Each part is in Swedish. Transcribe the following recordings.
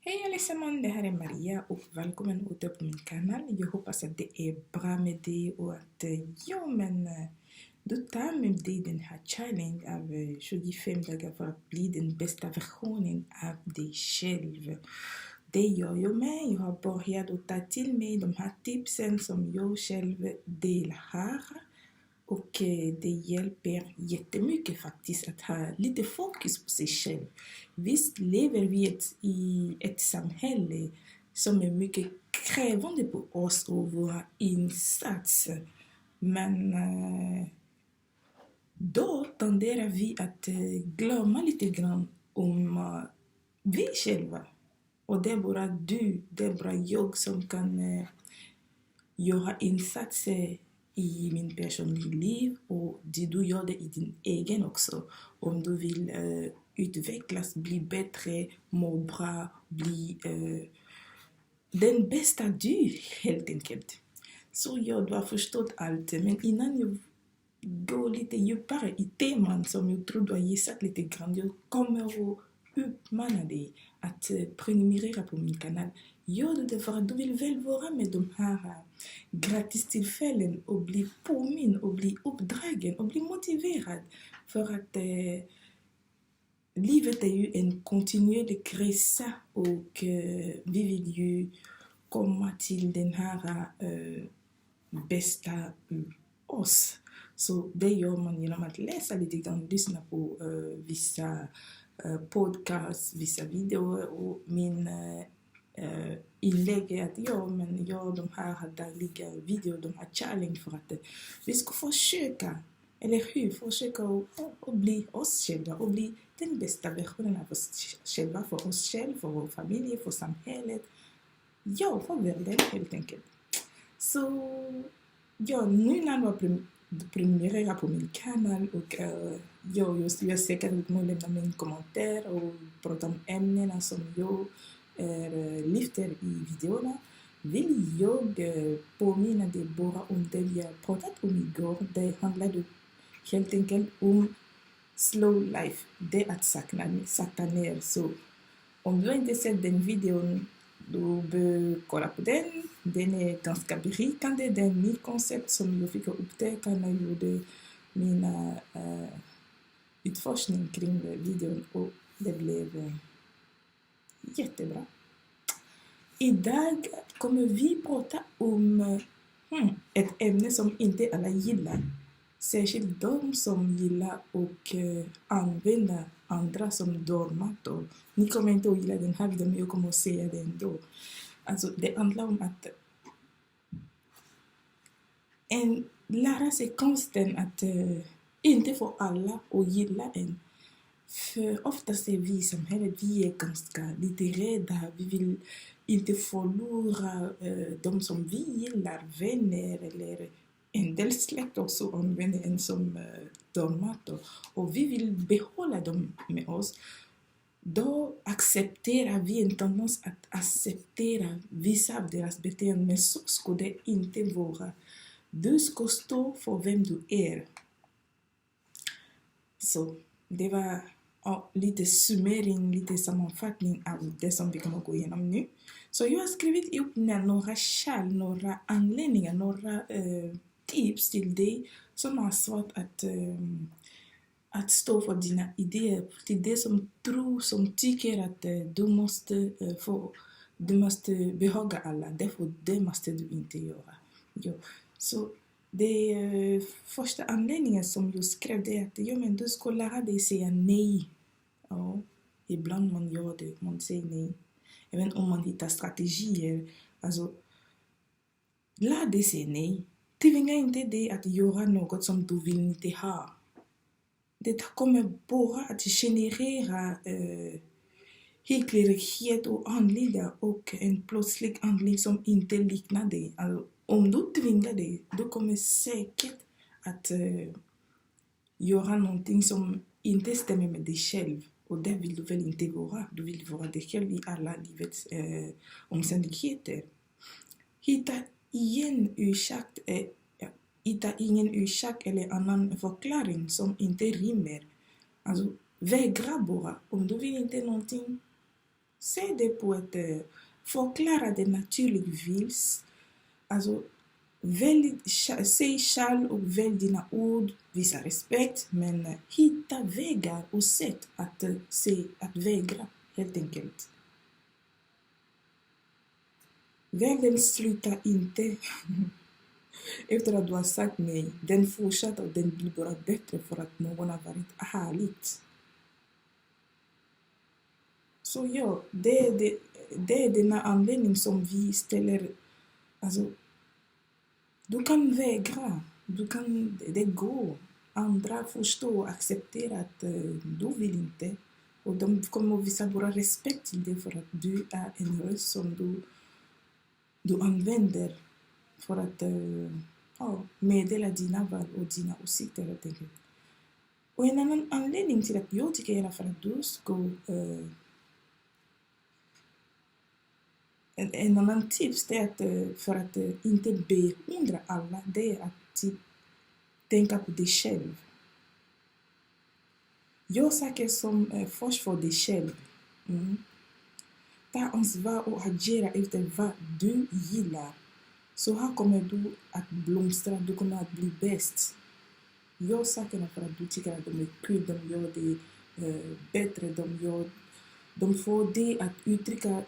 Hej allesammans, det här är Maria och välkommen åter på min kanal. Jag hoppas att det är bra med dig och att du tar med dig den här challenge av 25 dagar för att bli den bästa versionen av dig själv. Det gör jag med. Jag har börjat att ta till mig de här tipsen som jag själv delar här. Och det hjälper jättemycket faktiskt att ha lite fokus på sig själv. Visst lever vi i ett samhälle som är mycket krävande på oss och våra insatser. Men då tenderar vi att glömma lite grann om vi själva. Och det är bara du, det är bara jag som kan göra insatser i min personliga liv och du gör det i din egen också. Om du vill utvecklas, bli bättre, må bra, bli den bästa du helt enkelt. Så du har förstått allt, men innan jag går lite djupare i teman som jag tror du har gissat lite grann, jag kommer att uppmana dig att prenumerera på min kanal. Gör det för att du vill väl vara med de här gratistillfällen och bli påminn och bli uppdragen och bli motiverad. För att livet är ju en kontinuerlig resa och vi vill ju komma till den här bästa oss. Så det gör man genom att läsa lite grann, lyssna på vissa podcasts, vissa videor och min inlägg är att gör de här dagliga videor, de här challenge för att vi ska försöka, eller hur, försöka att bli oss själva och bli den bästa versionen av oss själva, för oss själva, för vår familj, för samhället, för världen helt enkelt. Så nu när du har prenumerera på min kanal och jag säkert att du lämnar mig en kommentar och prata om ämnena som jag lyfter i videorna, vill jag påminna dig bara om det vi har pratat om igår. Det handlade helt enkelt om slow life, det är att sakta ner. Så om du inte sett den videon, du bör kolla på den. Den är ganska berikande. Det är en ny koncept som jag fick upptäcka när jag gjorde mina utforskning kring videon och det blev jättebra. Idag kommer vi prata om ett ämne som inte alla gillar. Särskilt de som gillar att använda andra som doormator. Ni kommer inte att gilla den här videon, men jag kommer att säga det ändå. Alltså, det handlar om att lära sig konsten att inte få alla att gilla en. För oftast är vi i samhället, vi är ganska lite rädda. Vi vill inte förlora de som vi gillar, vänner eller en del släkt också använder en som doormator. Och vi vill behålla dem med oss. Då accepterar vi en tendens att acceptera vissa av deras beteenden. Men så ska det inte vara. Du ska stå för vem du är. Så det var lite summering, lite sammanfattning av det som vi kommer att gå igenom nu. Så jag har skrivit upp några anledningar, några tips till dig som har svårt att stå för dina idéer, till det som tror, som tycker att du måste behaga alla, därför det måste du inte göra. Så det första anledningen som jag skrev det är att du ska lära dig säga nej. Ibland man gör det, man säger nej. Även om man hittar strategier, alltså lär dig säga nej. Tvinga inte dig att göra något som du vill inte ha. Det kommer bara att generera hyckleriet och andliga och en plötslig andlig som inte liknar dig. Alltså, om du tvingar dig, du kommer säkert att göra någonting som inte stämmer med dig själv. Och det vill du väl inte vara. Du vill vara dig själv i alla livets omständigheter. Hitta ingen ursäkt eller annan förklaring som inte rymmer. Alltså, vägra bara. Om du vill inte någonting, Säg det på ett... Förklara det naturligtvis. Alltså, säg kall och välj dina ord, visa respekt, men hitta vägar och sätt att vägra, helt enkelt. Världen slutar inte efter att du har sagt nej. Den fortsätter och den blir bara bättre för att någon har varit härligt. Så ja, det är denna anledning som vi ställer... Alltså, du kan vägra. Det går. Andra förstår och accepterar att du vill inte. Och de kommer att visa bara respekt till dig för att du är en röst som du använder för att meddela dina val och dina åsikter, helt enkelt. Och en annan anledning till att jag tycker i alla fall att du ska... En annan tips är att för att inte beundra alla, det är att tänka på dig själv. Gör saker som först för dig själv. Ta ansvar och agera efter vad du gillar. Så här kommer du att blomstra, du kommer att bli bäst. Gör sakerna för att du tycker att de är kul, de gör det bättre, de får dig att uttrycka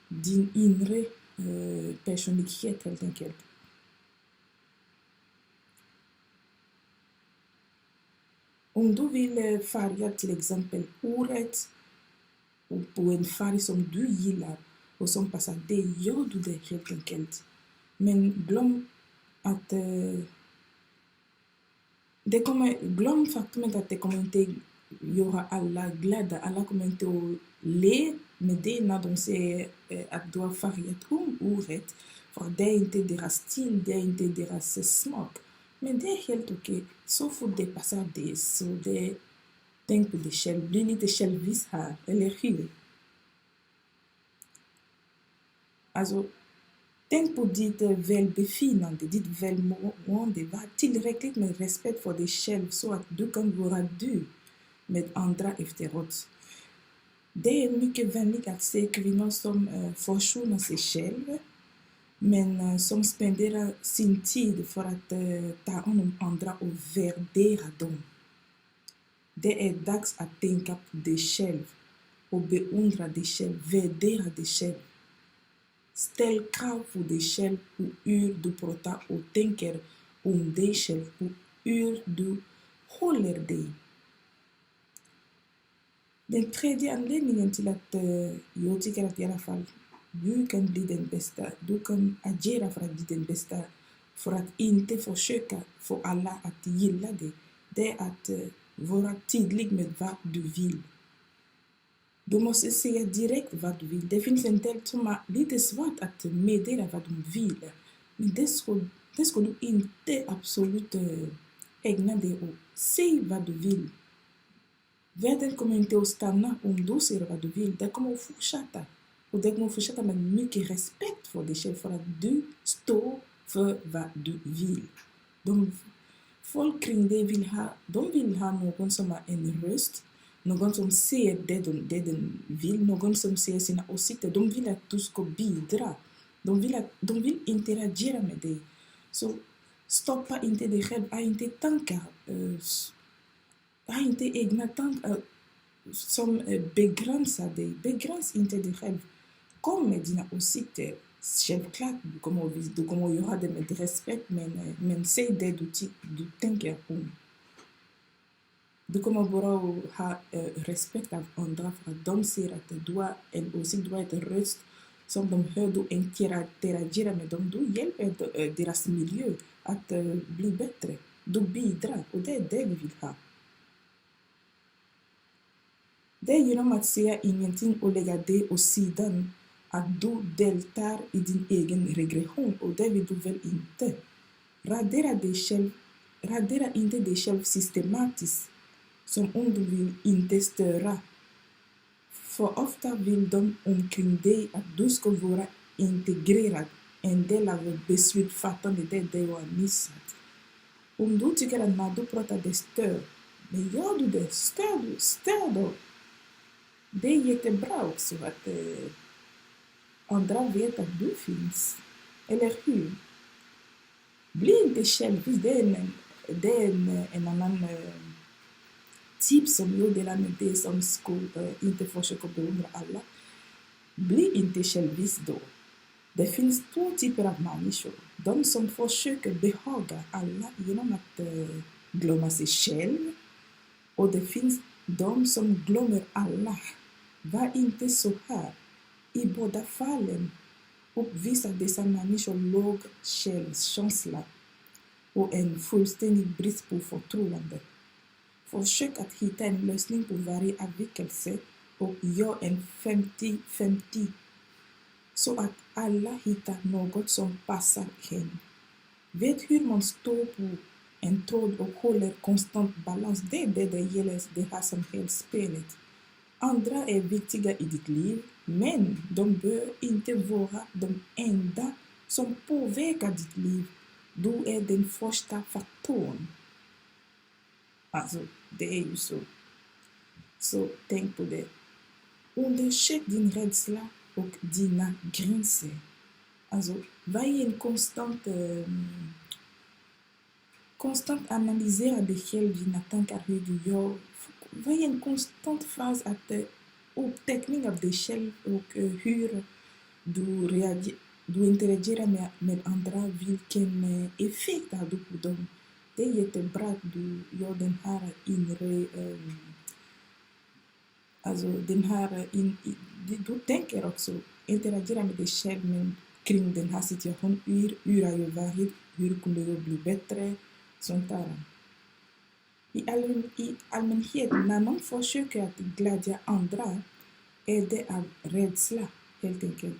din inre personlighet, helt enkelt. Om du vill färga till exempel håret på en färg som du gillar och som passar dig, gör du det helt enkelt. Men glöm faktumet att det kommer inte göra alla glada. Alla kommer inte att le med det när de säger att du har färgat om håret. För det är inte deras stil, det är inte deras smak. Men det är helt okej. Så fort det passar dig, så det... Tänk på dig själv. Bli lite självvis här, eller hur? Alltså, tänk på ditt välbefinnande, ditt välmående. Var tillräckligt med respekt för dig själv så att du kan vara du med andra efteråt. Det är mycket vänligt att se kvinnor som försonar sig själva, men som spenderar sin tid för att ta hand om andra och värdera dem. Det är dags att tänka på dig själv och beundra dig själv, värdera dig själv. Ställ krav på dig själv och hur du pratar och tänker om dig själv och hur du håller dig. Den tredje anledningen till att jag tycker att i alla fall du kan bli den bästa, du kan agera för att bli den bästa, för att inte försöka få alla att gilla dig, det är att vara tydlig med vad du vill. Du måste säga direkt vad du vill. Det finns en del som är lite svårt att meddela vad de vill. Men det ska du inte absolut ägna dig åt. Säg vad du vill. Världen kommer inte att stanna om du säger vad du vill. Det kommer att fortsätta. Och det kommer att fortsätta med mycket respekt för dig själv. För att du står för vad du vill. Folk kring dig vill ha någon som har en röst. Någon som ser det den vill. Någon som ser sina åsikter. De vill att du ska bidra. De vill interagera med dig. Så stoppa inte dig själv. Ha inte tankar. Ha inte egna tankar som begränsar dig. Begräns inte dig själv. Kom med dina åsikter. Självklart, du kommer att göra det med respekt. Men säg det du tänker om. Du kommer bara att ha respekt av andra för att de ser att du har en åsikt, du har ett röst som de hör, du interagerar med dem. Du hjälper deras miljö att bli bättre. Du bidrar och det är det vi vill ha. Det är genom att säga ingenting och lägga det åt sidan att du deltar i din egen regression och det vill du väl inte. Radera inte dig själv systematiskt. Som om du vill inte störa. För ofta vill de omkring dig att du ska vara integrerad. En del av beslutsfattande, det är det jag har missat. Om du tycker att när du pratar det stör, men gör du det, stör då. Det är jättebra också att andra vet att du finns. Eller hur? Bli inte självisk. Det är en annan tips som jag delar med dig som inte försöker beundra alla. Bli inte självisk då. Det finns två typer av människor. De som försöker behaga alla genom att glömma sig själv. Och det finns de som glömmer alla. Var inte så här. I båda fallen uppvisar dessa människor låg självkänsla och en fullständig brist på förtroende. Försök att hitta en lösning på varje avvikelse och gör en 50-50 så att alla hittar något som passar hen. Vet hur man står på en tråd och håller konstant balans. Det är det gäller det här samhällsspelet. Andra är viktiga i ditt liv, men de bör inte vara de enda som påverkar ditt liv. Du är den första faktorn. Alltså, det är ju så. Så tänk på det. Undersök din rädsla och dina gränser. Alltså, varje en konstant analysera dig själv, dina tankar, hur du gör. Varje en konstant fas att upptäckning av dig själv och hur du interagerar med andra, vilken effekt har du på dem. Det är jättebra att du gör den här inre, du tänker också, interagera med dig själv men kring den här situationen, hur har jag varit, hur kunde jag bli bättre, sånt där. I allmänhet, när man försöker att glädja andra, är det av rädsla, helt enkelt.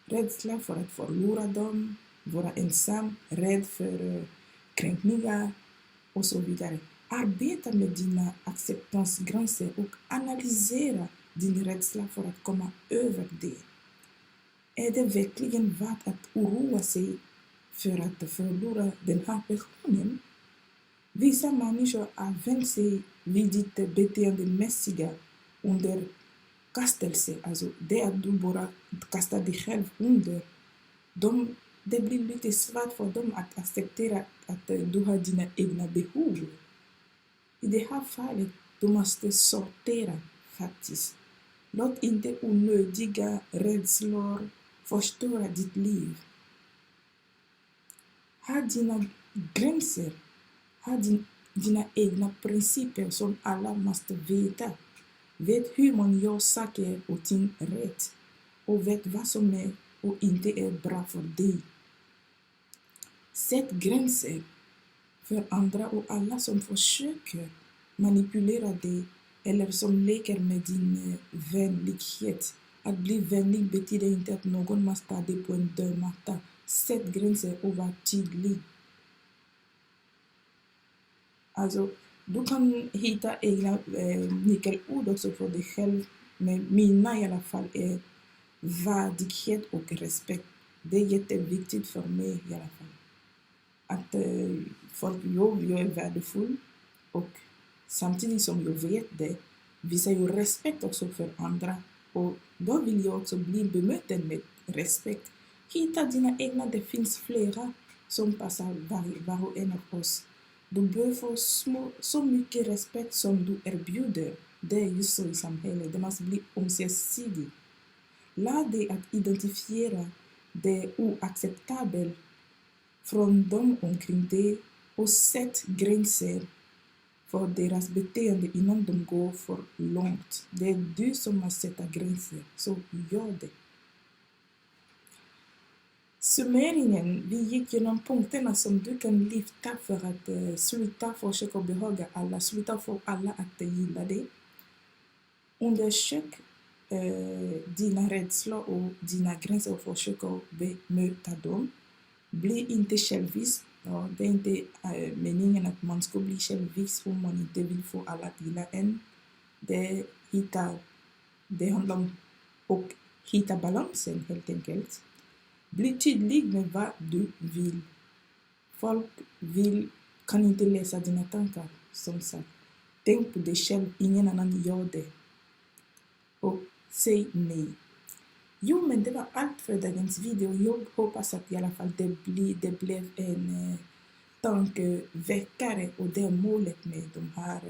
Rädsla för att förlora dem, vara ensam, rädd för kränkningar och så vidare. Arbeta med dina acceptansgränser och analysera din rädsla för att komma över det. Är det verkligen värt att oroa sig för att förlora den här personen? Vissa människor har vänt sig vid ditt beteendemässiga underkastelse. Alltså det är att du bara kastar dig själv under. Det blir lite svårt för dem att acceptera att du har dina egna behov. I det här fallet, du måste sortera faktiskt. Låt inte onödiga rädslor förstöra ditt liv. Ha dina gränser. Ha dina egna principer som alla måste veta. Vet hur man gör saker och ting rätt. Och vet vad som är och inte är bra för dig. Sätt gränser för andra och alla som försöker manipulera dig eller som leker med din vänlighet. Att bli vänlig betyder inte att någon måste ta dig på en dörrmatta. Sätt gränser och var tydlig. Alltså, du kan hitta egna nyckelord också för dig själv. Men mina i alla fall är värdighet och respekt. Det är jätteviktigt för mig i alla fall. Att jag är värdefull och samtidigt som jag vet det visar jag respekt också för andra. Och då vill jag också bli bemött med respekt. Hitta dina egna, det finns flera som passar var och en av oss. Du bör få så mycket respekt som du erbjuder. Det är just så i samhället. Det måste bli ömsesidigt. Lär dig att identifiera det oacceptabla från dem omkring dig och sätt gränser för deras beteende innan de går för långt. Det är du som måste sätta gränser, så gör det. Summeringen, vi gick genom punkterna som du kan lyfta för att sluta försöka behaga alla, sluta få alla att gilla dig. Undersök dina rädslor och dina gränser och försök att bemöta dem. Bli inte självisk. Ja, det är inte meningen att man ska bli självisk om man inte vill få alla att gilla en. Det handlar om att hitta balansen helt enkelt. Bli tydlig med vad du vill. Folk kan inte läsa dina tankar, som sagt. Tänk på dig själv, ingen annan gör det. och säg nej. Jo, men det var allt för dagens video. Jag hoppas att i alla fall det blev en tankeväckare, och det är målet med de här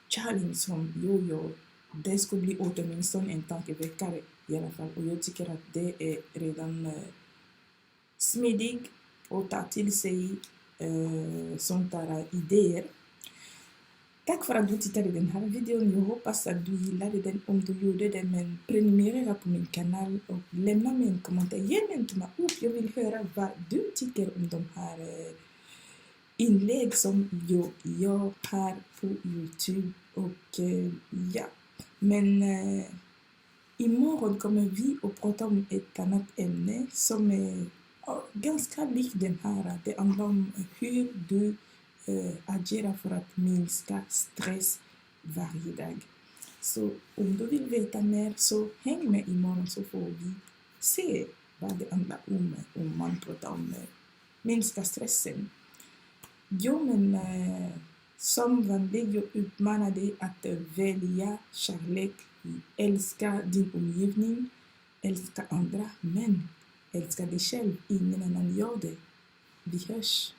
challenge som jag gör. Det skulle bli åtminstone en tankeväckare i alla fall, och jag tycker att det är redan smidig och ta till sig sånt där idéer. Tack för att du tittade den här videon. Jag hoppas att du gillade den. Om du gjorde det, men prenumerera på min kanal och lämna mig en kommentar. Ge mig en tumme upp. Jag vill höra vad du tycker om de här inlägg som jag gör här på YouTube. Och ja, men imorgon kommer vi att prata om ett annat ämne som är ganska likt den här. Det handlar om hur du agera för att minska stress varje dag. Så om du vill veta mer, så häng med imorgon, så får vi se vad det handlar om man pratar om minska stressen. Jo, men som vanligt, jag uppmanar dig att välja kärlek. Älska din omgivning, älska andra, men älska dig själv. Ingen annan gör det. Vi hörs.